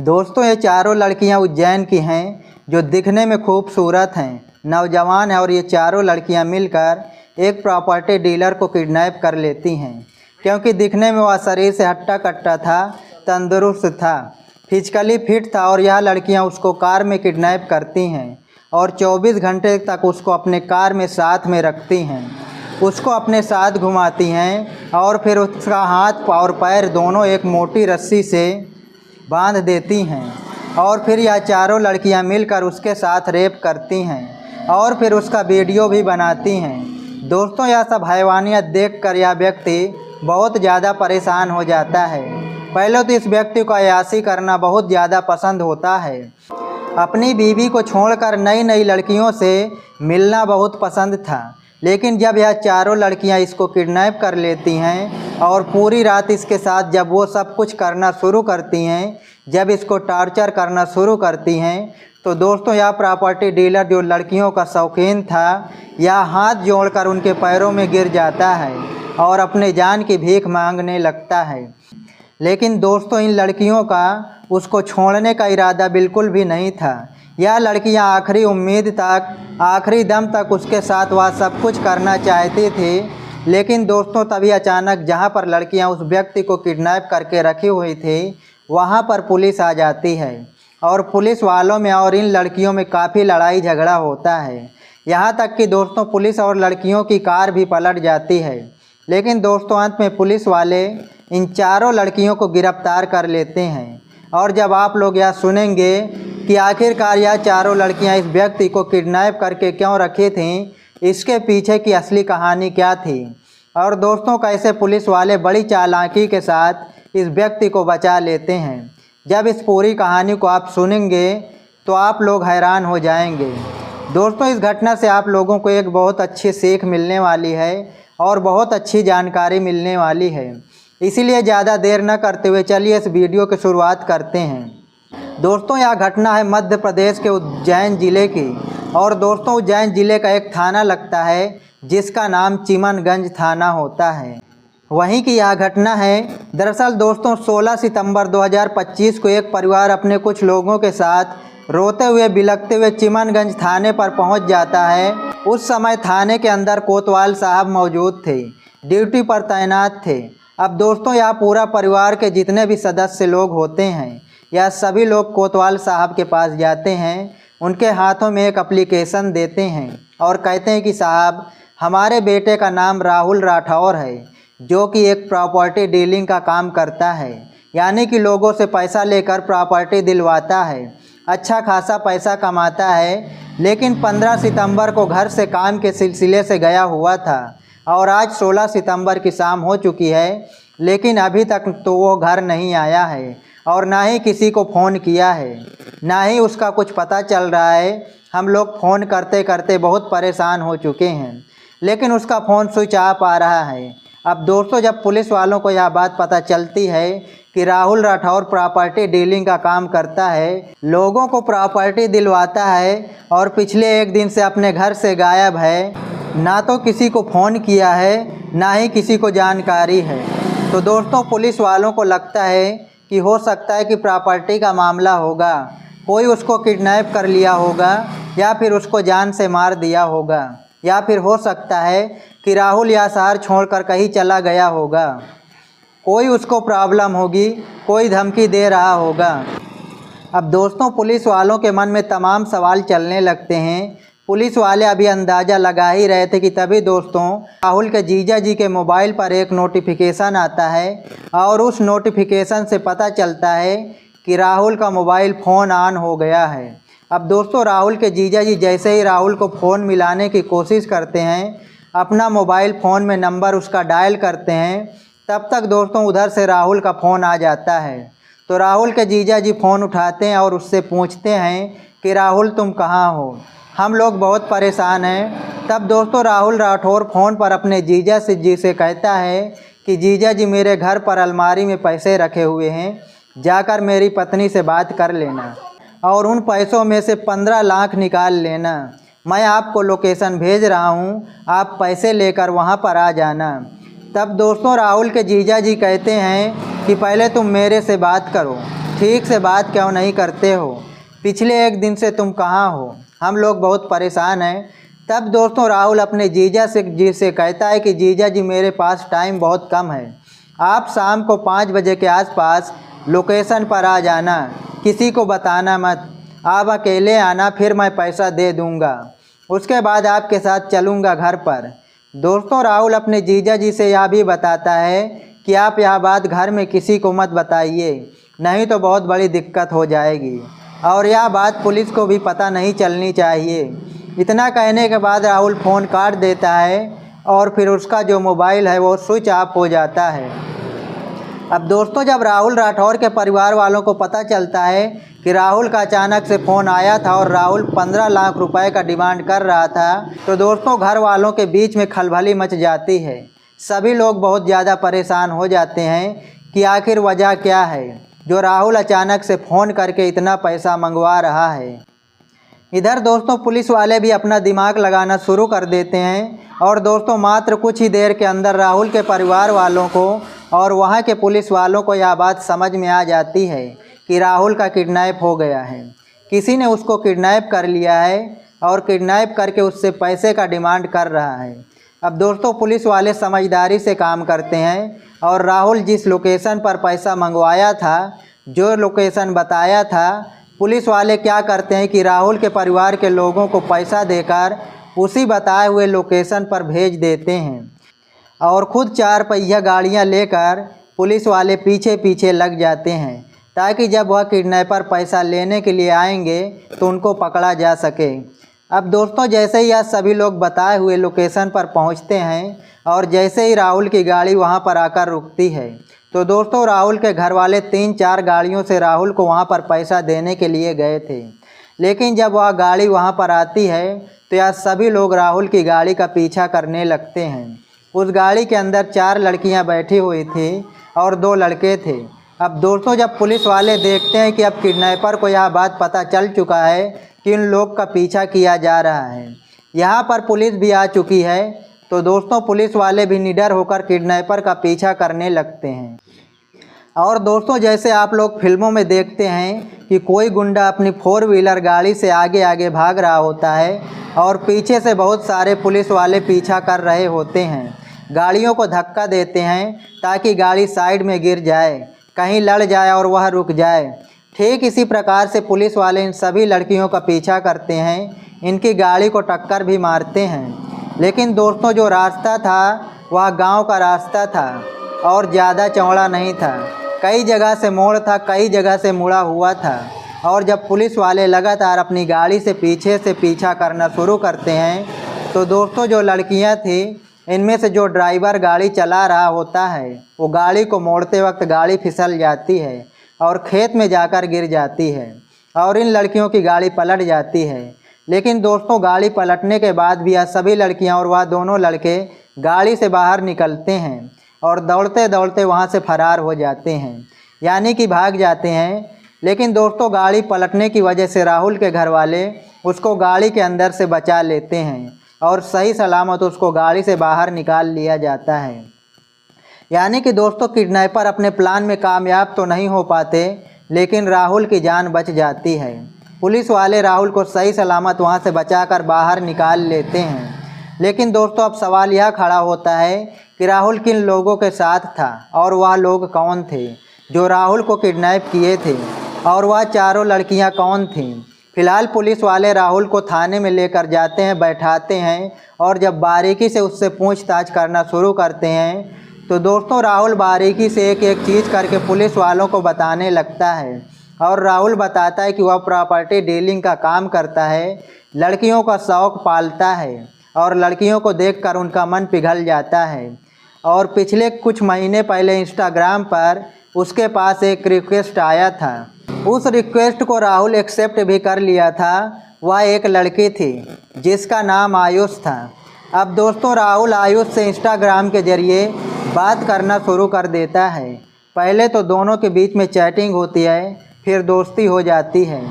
दोस्तों ये चारों लड़कियां उज्जैन की हैं जो दिखने में खूबसूरत हैं, नौजवान हैं और ये चारों लड़कियां मिलकर एक प्रॉपर्टी डीलर को किडनैप कर लेती हैं। क्योंकि दिखने में वह शरीर से हट्टा कट्टा था, तंदुरुस्त था, फिजिकली फिट था और यह लड़कियां उसको कार में किडनैप करती हैं और 24 घंटे तक उसको अपने कार में साथ में रखती हैं, उसको अपने साथ घुमाती हैं और फिर उसका हाथ और पैर दोनों एक मोटी रस्सी से बांध देती हैं और फिर यह चारों लड़कियां मिलकर उसके साथ रेप करती हैं और फिर उसका वीडियो भी बनाती हैं। दोस्तों यह सब हैवानियत देखकर यह व्यक्ति बहुत ज़्यादा परेशान हो जाता है। पहले तो इस व्यक्ति को अय्याशी करना बहुत ज़्यादा पसंद होता है। अपनी बीवी को छोड़कर नई नई लड़कियों से मिलना बहुत पसंद था, लेकिन जब यह चारों लड़कियां इसको किडनैप कर लेती हैं और पूरी रात इसके साथ जब वो सब कुछ करना शुरू करती हैं, जब इसको टॉर्चर करना शुरू करती हैं, तो दोस्तों यह प्रॉपर्टी डीलर जो लड़कियों का शौकीन था, यह हाथ जोड़कर उनके पैरों में गिर जाता है और अपने जान की भीख मांगने लगता है। लेकिन दोस्तों इन लड़कियों का उसको छोड़ने का इरादा बिल्कुल भी नहीं था। यह लड़कियां आखिरी उम्मीद तक, आखिरी दम तक उसके साथ वह सब कुछ करना चाहती थी। लेकिन दोस्तों तभी अचानक जहां पर लड़कियां उस व्यक्ति को किडनैप करके रखी हुई थी, वहां पर पुलिस आ जाती है और पुलिस वालों में और इन लड़कियों में काफ़ी लड़ाई झगड़ा होता है। यहाँ तक कि दोस्तों पुलिस और लड़कियों की कार भी पलट जाती है। लेकिन दोस्तों अंत में पुलिस वाले इन चारों लड़कियों को गिरफ्तार कर लेते हैं। और जब आप लोग यह सुनेंगे कि आखिरकार यह चारों लड़कियां इस व्यक्ति को किडनैप करके क्यों रखी थीं, इसके पीछे की असली कहानी क्या थी और दोस्तों कैसे पुलिस वाले बड़ी चालाकी के साथ इस व्यक्ति को बचा लेते हैं। जब इस पूरी कहानी को आप सुनेंगे तो आप लोग हैरान हो जाएंगे। दोस्तों इस घटना से आप लोगों को एक बहुत अच्छी सीख मिलने वाली है और बहुत अच्छी जानकारी मिलने वाली है। इसीलिए ज़्यादा देर न करते हुए चलिए इस वीडियो की शुरुआत करते हैं। दोस्तों यह घटना है मध्य प्रदेश के उज्जैन ज़िले की और दोस्तों उज्जैन ज़िले का एक थाना लगता है जिसका नाम चिमनगंज थाना होता है, वहीं की यह घटना है। दरअसल दोस्तों 16 सितंबर 2025 को एक परिवार अपने कुछ लोगों के साथ रोते हुए बिलखते हुए चिमनगंज थाने पर पहुंच जाता है। उस समय थाने के अंदर कोतवाल साहब मौजूद थे, ड्यूटी पर तैनात थे। अब दोस्तों यह पूरा परिवार के जितने भी सदस्य लोग होते हैं, यह सभी लोग कोतवाल साहब के पास जाते हैं, उनके हाथों में एक एप्लीकेशन देते हैं और कहते हैं कि साहब हमारे बेटे का नाम राहुल राठौर है, जो कि एक प्रॉपर्टी डीलिंग का काम करता है, यानी कि लोगों से पैसा लेकर प्रॉपर्टी दिलवाता है, अच्छा खासा पैसा कमाता है। लेकिन 15 सितंबर को घर से काम के सिलसिले से गया हुआ था और आज 16 सितंबर की शाम हो चुकी है, लेकिन अभी तक तो वो घर नहीं आया है और ना ही किसी को फ़ोन किया है, ना ही उसका कुछ पता चल रहा है। हम लोग फ़ोन करते करते बहुत परेशान हो चुके हैं, लेकिन उसका फ़ोन स्विच ऑफ आ रहा है। अब दोस्तों जब पुलिस वालों को यह बात पता चलती है कि राहुल राठौर प्रॉपर्टी डीलिंग का काम करता है, लोगों को प्रॉपर्टी दिलवाता है और पिछले एक दिन से अपने घर से गायब है, ना तो किसी को फ़ोन किया है, ना ही किसी को जानकारी है, तो दोस्तों पुलिस वालों को लगता है कि हो सकता है कि प्रॉपर्टी का मामला होगा, कोई उसको किडनैप कर लिया होगा या फिर उसको जान से मार दिया होगा, या फिर हो सकता है कि राहुल यह शहर छोड़कर कहीं चला गया होगा, कोई उसको प्रॉब्लम होगी, कोई धमकी दे रहा होगा। अब दोस्तों पुलिस वालों के मन में तमाम सवाल चलने लगते हैं। पुलिस वाले अभी अंदाज़ा लगा ही रहे थे कि तभी दोस्तों राहुल के जीजा जी के मोबाइल पर एक नोटिफिकेशन आता है और उस नोटिफिकेशन से पता चलता है कि राहुल का मोबाइल फ़ोन ऑन हो गया है। अब दोस्तों राहुल के जीजा जी जैसे ही राहुल को फ़ोन मिलाने की कोशिश करते हैं, अपना मोबाइल फ़ोन में नंबर उसका डायल करते हैं, तब तक दोस्तों उधर से राहुल का फ़ोन आ जाता है। तो राहुल के जीजा जी फ़ोन उठाते हैं और उससे पूछते हैं कि राहुल तुम कहाँ हो, हम लोग बहुत परेशान हैं। तब दोस्तों राहुल राठौर फ़ोन पर अपने जीजा जी से कहता है कि जीजा जी मेरे घर पर अलमारी में पैसे रखे हुए हैं, जाकर मेरी पत्नी से बात कर लेना और उन पैसों में से 15 लाख निकाल लेना। मैं आपको लोकेशन भेज रहा हूँ, आप पैसे लेकर वहाँ पर आ जाना। तब दोस्तों राहुल के जीजा जी कहते हैं कि पहले तुम मेरे से बात करो, ठीक से बात क्यों नहीं करते हो? पिछले एक दिन से तुम कहाँ हो? हम लोग बहुत परेशान हैं। तब दोस्तों राहुल अपने जीजा से कहता है कि जीजा जी मेरे पास टाइम बहुत कम है, आप शाम को 5 बजे के आसपास लोकेशन पर आ जाना, किसी को बताना मत, आप अकेले आना, फिर मैं पैसा दे दूंगा, उसके बाद आपके साथ चलूंगा घर पर। दोस्तों राहुल अपने जीजा जी से यह भी बताता है कि आप यह बात घर में किसी को मत बताइए, नहीं तो बहुत बड़ी दिक्कत हो जाएगी और यह बात पुलिस को भी पता नहीं चलनी चाहिए। इतना कहने के बाद राहुल फ़ोन काट देता है और फिर उसका जो मोबाइल है वो स्विच ऑफ हो जाता है। अब दोस्तों जब राहुल राठौर के परिवार वालों को पता चलता है कि राहुल का अचानक से फ़ोन आया था और राहुल 15 लाख रुपए का डिमांड कर रहा था, तो दोस्तों घर वालों के बीच में खलबली मच जाती है। सभी लोग बहुत ज़्यादा परेशान हो जाते हैं कि आखिर वजह क्या है जो राहुल अचानक से फ़ोन करके इतना पैसा मंगवा रहा है। इधर दोस्तों पुलिस वाले भी अपना दिमाग लगाना शुरू कर देते हैं और दोस्तों मात्र कुछ ही देर के अंदर राहुल के परिवार वालों को और वहां के पुलिस वालों को यह बात समझ में आ जाती है कि राहुल का किडनैप हो गया है। किसी ने उसको किडनैप कर लिया है और किडनैप करके उससे पैसे का डिमांड कर रहा है। अब दोस्तों पुलिस वाले समझदारी से काम करते हैं और राहुल जिस लोकेशन पर पैसा मंगवाया था, जो लोकेशन बताया था, पुलिस वाले क्या करते हैं कि राहुल के परिवार के लोगों को पैसा देकर उसी बताए हुए लोकेशन पर भेज देते हैं और ख़ुद 4 पहिया गाड़ियां लेकर पुलिस वाले पीछे पीछे लग जाते हैं ताकि जब वह किडनैपर पैसा लेने के लिए आएंगे तो उनको पकड़ा जा सके। अब दोस्तों जैसे ही यह सभी लोग बताए हुए लोकेशन पर पहुंचते हैं और जैसे ही राहुल की गाड़ी वहां पर आकर रुकती है, तो दोस्तों राहुल के घर वाले 3-4 गाड़ियों से राहुल को वहां पर पैसा देने के लिए गए थे, लेकिन जब वह गाड़ी वहां पर आती है तो यह सभी लोग राहुल की गाड़ी का पीछा करने लगते हैं। उस गाड़ी के अंदर 4 लड़कियां बैठी हुई थी और 2 लड़के थे। अब दोस्तों जब पुलिस वाले देखते हैं कि अब किडनैपर को यह बात पता चल चुका है कि इन लोग का पीछा किया जा रहा है, यहाँ पर पुलिस भी आ चुकी है, तो दोस्तों पुलिस वाले भी निडर होकर किडनैपर का पीछा करने लगते हैं। और दोस्तों जैसे आप लोग फिल्मों में देखते हैं कि कोई गुंडा अपनी 4 व्हीलर गाड़ी से आगे आगे भाग रहा होता है और पीछे से बहुत सारे पुलिस वाले पीछा कर रहे होते हैं, गाड़ियों को धक्का देते हैं ताकि गाड़ी साइड में गिर जाए, कहीं लड़ जाए और वह रुक जाए। ठीक इसी प्रकार से पुलिस वाले इन सभी लड़कियों का पीछा करते हैं, इनकी गाड़ी को टक्कर भी मारते हैं। लेकिन दोस्तों जो रास्ता था वह गांव का रास्ता था और ज़्यादा चौड़ा नहीं था, कई जगह से मोड़ था, कई जगह से मुड़ा हुआ था। और जब पुलिस वाले लगातार अपनी गाड़ी से पीछे से पीछा करना शुरू करते हैं तो दोस्तों जो लड़कियां थी इनमें से जो ड्राइवर गाड़ी चला रहा होता है वो गाड़ी को मोड़ते वक्त गाड़ी फिसल जाती है और खेत में जाकर गिर जाती है और इन लड़कियों की गाड़ी पलट जाती है। लेकिन दोस्तों गाड़ी पलटने के बाद भी यह सभी लड़कियां और वह दोनों लड़के गाड़ी से बाहर निकलते हैं और दौड़ते दौड़ते वहां से फरार हो जाते हैं, यानी कि भाग जाते हैं। लेकिन दोस्तों गाड़ी पलटने की वजह से राहुल के घर वाले उसको गाड़ी के अंदर से बचा लेते हैं और सही सलामत उसको गाड़ी से बाहर निकाल लिया जाता है। यानी कि दोस्तों किडनैपर अपने प्लान में कामयाब तो नहीं हो पाते, लेकिन राहुल की जान बच जाती है। पुलिस वाले राहुल को सही सलामत वहां से बचाकर बाहर निकाल लेते हैं। लेकिन दोस्तों अब सवाल यह खड़ा होता है कि राहुल किन लोगों के साथ था और वह लोग कौन थे जो राहुल को किडनैप किए थे और वह चारों लड़कियां कौन थीं। फिलहाल पुलिस वाले राहुल को थाने में लेकर जाते हैं, बैठाते हैं और जब बारीकी से उससे पूछताछ करना शुरू करते हैं तो दोस्तों राहुल बारीकी से एक एक चीज़ करके पुलिस वालों को बताने लगता है। और राहुल बताता है कि वह प्रॉपर्टी डीलिंग का काम करता है, लड़कियों का शौक़ पालता है और लड़कियों को देखकर उनका मन पिघल जाता है। और पिछले कुछ महीने पहले इंस्टाग्राम पर उसके पास एक रिक्वेस्ट आया था, उस रिक्वेस्ट को राहुल एक्सेप्ट भी कर लिया था। वह एक लड़की थी जिसका नाम आयुष था। अब दोस्तों राहुल आयुष से इंस्टाग्राम के ज़रिए बात करना शुरू कर देता है। पहले तो दोनों के बीच में चैटिंग होती है, फिर दोस्ती हो जाती है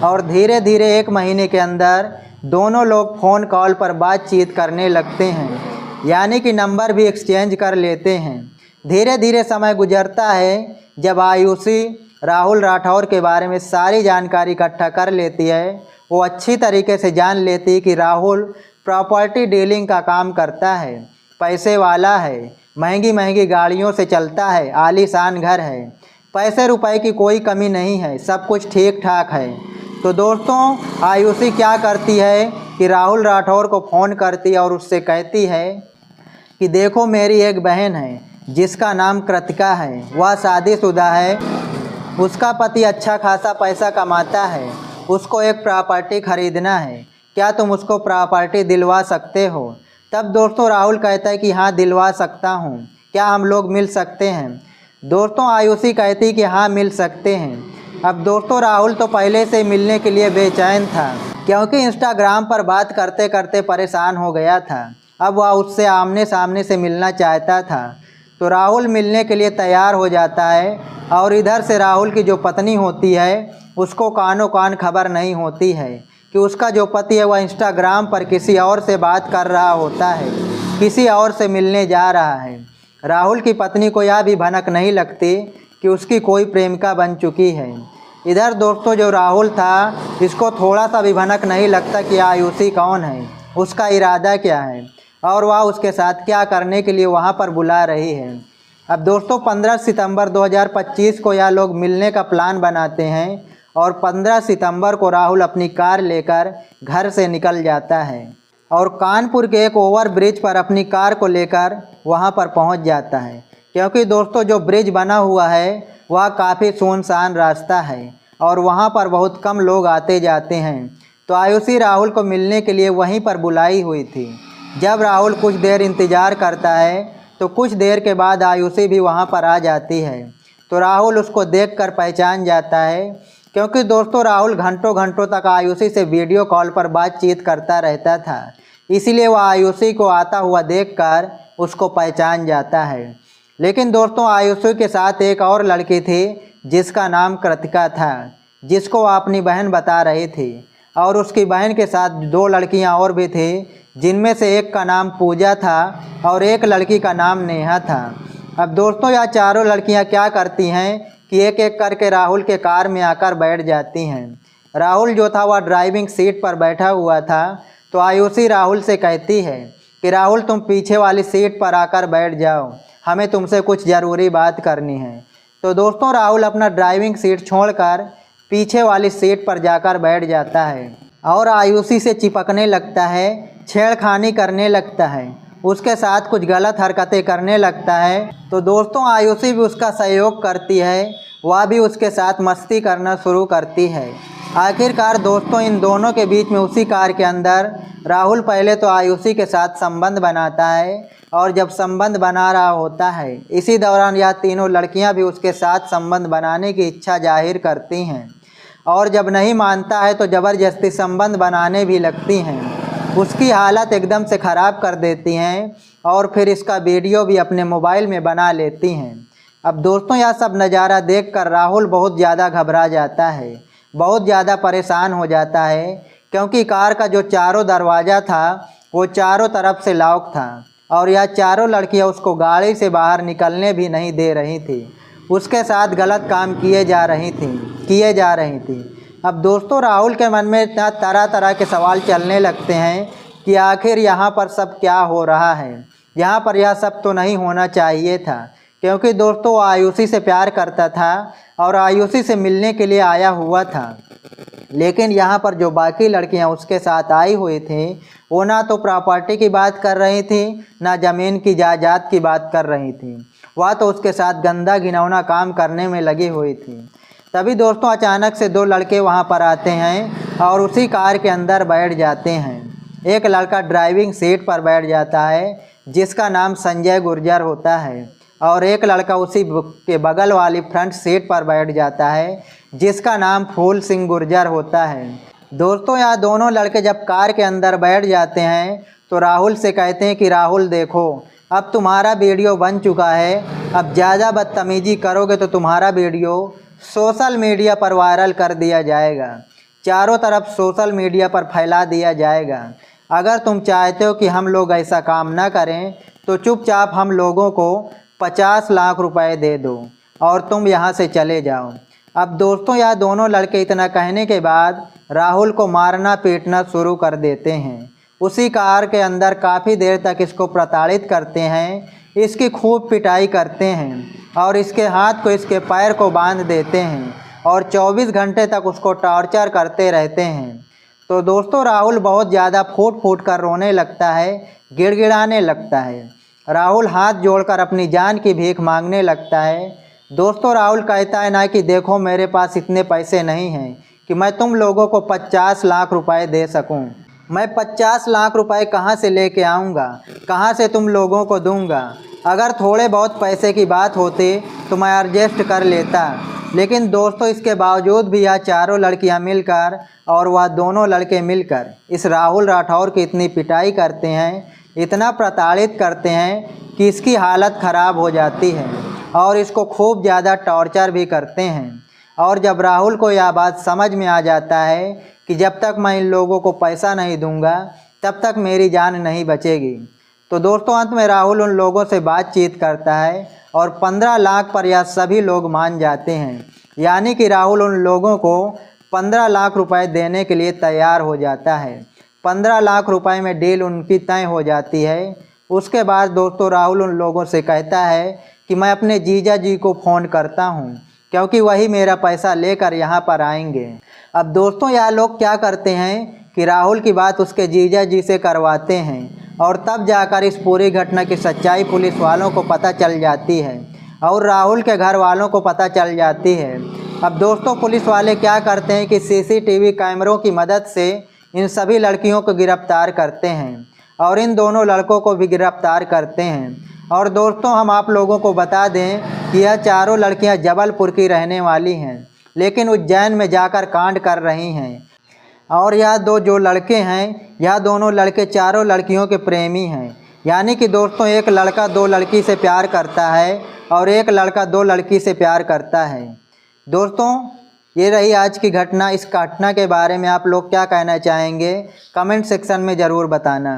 और धीरे धीरे 1 महीने के अंदर दोनों लोग फ़ोन कॉल पर बातचीत करने लगते हैं, यानी कि नंबर भी एक्सचेंज कर लेते हैं। धीरे धीरे समय गुजरता है। जब आयुषी राहुल राठौर के बारे में सारी जानकारी इकट्ठा कर लेती है। वो अच्छी तरीके से जान लेती है कि राहुल प्रॉपर्टी डीलिंग का काम करता है, पैसे वाला है, महंगी महंगी गाड़ियों से चलता है, आलीशान घर है, पैसे रुपए की कोई कमी नहीं है, सब कुछ ठीक ठाक है। तो दोस्तों आयुषी क्या करती है कि राहुल राठौर को फ़ोन करती है और उससे कहती है कि देखो मेरी एक बहन है जिसका नाम कृतिका है, वह शादीशुदा है, उसका पति अच्छा खासा पैसा कमाता है, उसको एक प्रॉपर्टी ख़रीदना है, क्या तुम उसको प्रॉपर्टी दिलवा सकते हो? तब दोस्तों राहुल कहता है कि हाँ दिलवा सकता हूँ, क्या हम लोग मिल सकते हैं? दोस्तों आयुषी कहती कि हाँ मिल सकते हैं। अब दोस्तों राहुल तो पहले से मिलने के लिए बेचैन था, क्योंकि इंस्टाग्राम पर बात करते करते परेशान हो गया था। अब वह उससे आमने सामने से मिलना चाहता था। तो राहुल मिलने के लिए तैयार हो जाता है और इधर से राहुल की जो पत्नी होती है उसको कानों कान खबर नहीं होती है कि उसका जो पति है वह इंस्टाग्राम पर किसी और से बात कर रहा होता है, किसी और से मिलने जा रहा है। राहुल की पत्नी को यह भी भनक नहीं लगती कि उसकी कोई प्रेमिका बन चुकी है। इधर दोस्तों जो राहुल था इसको थोड़ा सा भी भनक नहीं लगता कि आयुषी कौन है, उसका इरादा क्या है और वह उसके साथ क्या करने के लिए वहाँ पर बुला रही है। अब दोस्तों 15 सितंबर 2025 को यह लोग मिलने का प्लान बनाते हैं और 15 सितंबर को राहुल अपनी कार लेकर घर से निकल जाता है और कानपुर के एक ओवर ब्रिज पर अपनी कार को लेकर वहाँ पर पहुँच जाता है, क्योंकि दोस्तों जो ब्रिज बना हुआ है वह काफ़ी सुनसान रास्ता है और वहाँ पर बहुत कम लोग आते जाते हैं। तो आयुषी राहुल को मिलने के लिए वहीं पर बुलाई हुई थी। जब राहुल कुछ देर इंतज़ार करता है तो कुछ देर के बाद आयुषी भी वहाँ पर आ जाती है। तो राहुल उसको देखकर पहचान जाता है, क्योंकि दोस्तों राहुल घंटों घंटों तक आयुषी से वीडियो कॉल पर बातचीत करता रहता था, इसीलिए वह आयुषी को आता हुआ देखकर उसको पहचान जाता है। लेकिन दोस्तों आयुषी के साथ एक और लड़की थी जिसका नाम कृतिका था, जिसको वह अपनी बहन बता रही थी, और उसकी बहन के साथ 2 लड़कियां और भी थी, जिनमें से एक का नाम पूजा था और एक लड़की का नाम नेहा था। अब दोस्तों यह चारों लड़कियां क्या करती हैं कि एक एक करके राहुल के कार में आकर बैठ जाती हैं। राहुल जो था वह ड्राइविंग सीट पर बैठा हुआ था। तो आयुषी राहुल से कहती है कि राहुल तुम पीछे वाली सीट पर आकर बैठ जाओ, हमें तुमसे कुछ ज़रूरी बात करनी है। तो दोस्तों राहुल अपना ड्राइविंग सीट छोड़कर पीछे वाली सीट पर जाकर बैठ जाता है और आयुषी से चिपकने लगता है, छेड़खानी करने लगता है, उसके साथ कुछ गलत हरकतें करने लगता है। तो दोस्तों आयुषी भी उसका सहयोग करती है, वह भी उसके साथ मस्ती करना शुरू करती है। आखिरकार दोस्तों इन दोनों के बीच में उसी कार के अंदर राहुल पहले तो आयुषी के साथ संबंध बनाता है, और जब संबंध बना रहा होता है इसी दौरान यह तीनों लड़कियां भी उसके साथ संबंध बनाने की इच्छा जाहिर करती हैं, और जब नहीं मानता है तो ज़बरदस्ती संबंध बनाने भी लगती हैं। उसकी हालत एकदम से ख़राब कर देती हैं और फिर इसका वीडियो भी अपने मोबाइल में बना लेती हैं। अब दोस्तों यह सब नज़ारा देखकर राहुल बहुत ज़्यादा घबरा जाता है, बहुत ज़्यादा परेशान हो जाता है, क्योंकि कार का जो चारों दरवाज़ा था वो चारों तरफ से लॉक था और यह चारों लड़कियां उसको गाड़ी से बाहर निकलने भी नहीं दे रही थी, उसके साथ गलत काम किए जा रही थी। अब दोस्तों राहुल के मन में तरह तरह के सवाल चलने लगते हैं कि आखिर यहाँ पर सब क्या हो रहा है, यहाँ पर यह सब तो नहीं होना चाहिए था, क्योंकि दोस्तों वो आयुषी से प्यार करता था और आयुषी से मिलने के लिए आया हुआ था। लेकिन यहाँ पर जो बाकी लड़कियाँ उसके साथ आई हुई थी वो ना तो प्रॉपर्टी की बात कर रही थी, ना ज़मीन की जायदाद की बात कर रही थी, वह तो उसके साथ गंदा घिनौना काम करने में लगी हुई थी। तभी दोस्तों अचानक से 2 लड़के वहाँ पर आते हैं और उसी कार के अंदर बैठ जाते हैं। एक लड़का ड्राइविंग सीट पर बैठ जाता है जिसका नाम संजय गुर्जर होता है, और एक लड़का उसी के बगल वाली फ्रंट सीट पर बैठ जाता है जिसका नाम फूल सिंह गुर्जर होता है। दोस्तों यह दोनों लड़के जब कार के अंदर बैठ जाते हैं तो राहुल से कहते हैं कि राहुल देखो अब तुम्हारा वीडियो बन चुका है, अब ज़्यादा बदतमीजी करोगे तो तुम्हारा वीडियो सोशल मीडिया पर वायरल कर दिया जाएगा, चारों तरफ सोशल मीडिया पर फैला दिया जाएगा। अगर तुम चाहते हो कि हम लोग ऐसा काम ना करें तो चुपचाप हम लोगों को 50 लाख रुपए दे दो और तुम यहाँ से चले जाओ। अब दोस्तों यह दोनों लड़के इतना कहने के बाद राहुल को मारना पीटना शुरू कर देते हैं। उसी कार के अंदर काफ़ी देर तक इसको प्रताड़ित करते हैं, इसकी खूब पिटाई करते हैं और इसके हाथ को इसके पैर को बांध देते हैं और 24 घंटे तक उसको टॉर्चर करते रहते हैं। तो दोस्तों राहुल बहुत ज़्यादा फूट फूट कर रोने लगता है, गिड़गिड़ाने लगता है। राहुल हाथ जोड़कर अपनी जान की भीख मांगने लगता है। दोस्तों राहुल कहता है ना कि देखो मेरे पास इतने पैसे नहीं हैं कि मैं तुम लोगों को 50 लाख रुपए दे सकूं। मैं 50 लाख रुपए कहाँ से लेके आऊँगा, कहाँ से तुम लोगों को दूँगा। अगर थोड़े बहुत पैसे की बात होती तो मैं एडजस्ट कर लेता, लेकिन दोस्तों इसके बावजूद भी यह चारों लड़कियां मिलकर और वह दोनों लड़के मिलकर इस राहुल राठौर की इतनी पिटाई करते हैं, इतना प्रताड़ित करते हैं कि इसकी हालत ख़राब हो जाती है और इसको खूब ज़्यादा टॉर्चर भी करते हैं। और जब राहुल को यह बात समझ में आ जाता है कि जब तक मैं इन लोगों को पैसा नहीं दूंगा तब तक मेरी जान नहीं बचेगी, तो दोस्तों अंत में राहुल उन लोगों से बातचीत करता है और 15 लाख पर यह सभी लोग मान जाते हैं। यानी कि राहुल उन लोगों को 15 लाख रुपए देने के लिए तैयार हो जाता है। 15 लाख रुपए में डील उनकी तय हो जाती है। उसके बाद दोस्तों राहुल उन लोगों से कहता है कि मैं अपने जीजा जी को फ़ोन करता हूँ, क्योंकि वही मेरा पैसा लेकर यहाँ पर आएंगे। अब दोस्तों यह लोग क्या करते हैं कि राहुल की बात उसके जीजा जी से करवाते हैं और तब जाकर इस पूरी घटना की सच्चाई पुलिस वालों को पता चल जाती है और राहुल के घर वालों को पता चल जाती है। अब दोस्तों पुलिस वाले क्या करते हैं कि सीसीटीवी कैमरों की मदद से इन सभी लड़कियों को गिरफ्तार करते हैं और इन दोनों लड़कों को भी गिरफ्तार करते हैं। और दोस्तों हम आप लोगों को बता दें कि यह चारों लड़कियां जबलपुर की रहने वाली हैं, लेकिन उज्जैन में जाकर कांड कर रही हैं। और यह जो लड़के हैं, यह दोनों लड़के चारों लड़कियों के प्रेमी हैं। यानी कि दोस्तों एक लड़का 2 लड़की से प्यार करता है और एक लड़का 2 लड़की से प्यार करता है। दोस्तों ये रही आज की घटना। इस घटना के बारे में आप लोग क्या कहना चाहेंगे कमेंट सेक्शन में ज़रूर बताना।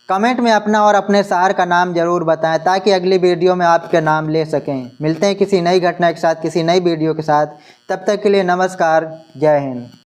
कमेंट में अपना और अपने शहर का नाम ज़रूर बताएं ताकि अगली वीडियो में आपके नाम ले सकें। मिलते हैं किसी नई घटना के साथ, किसी नई वीडियो के साथ। तब तक के लिए नमस्कार, जय हिंद।